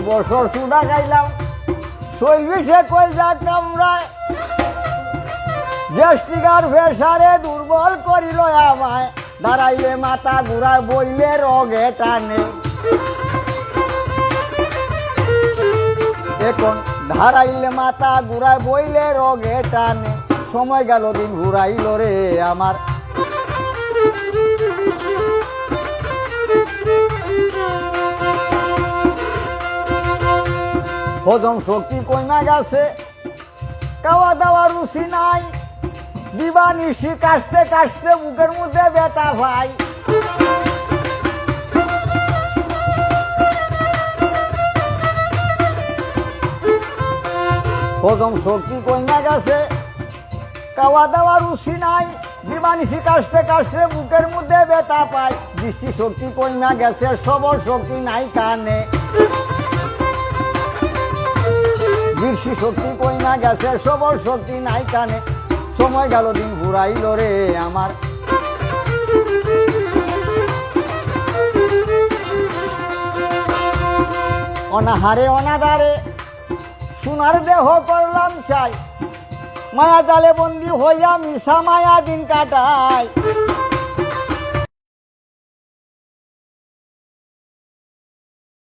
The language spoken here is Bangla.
বছর চুডা খাইলাম চল্লিশে কইজা কামড়ায় গ্যাস্ট্রিকার প্রেসারে দুর্বল করিল আমায় দাঁড়াইলে মাথা ঘুরায় বইলে রগে টানে এখন ধারাইলে মাথা ঘুরায় বইলে রগে টানে সময় গেল দিন ঘুরাইল রে আমার হজম শক্তি কইমা গেছে খাওয়া দাওয়া রুচি নাই দিবা নিশি কাশতে কাশতে বুকের মধ্যে ব্যথা ভাই হজম শক্তি কইমা গেছে খাওয়া দাওয়া রুচি নাই দিবা নিশি কাশতে কাশতে বুকের মধ্যে ব্যথা পাই দৃষ্টি শক্তি কইমা গেছে সবল শক্তি নাই কানে দৃষ্টি শক্তি কইমা গেছে সবল শক্তি নাই কানে সময় গেল দিন ঘুরাইল রে আমার অনাহারে অনাদারে সোনার দেহ করলাম চাই মায়া জালে বন্দি হইয়া মিশা মায়া দিন কাটাই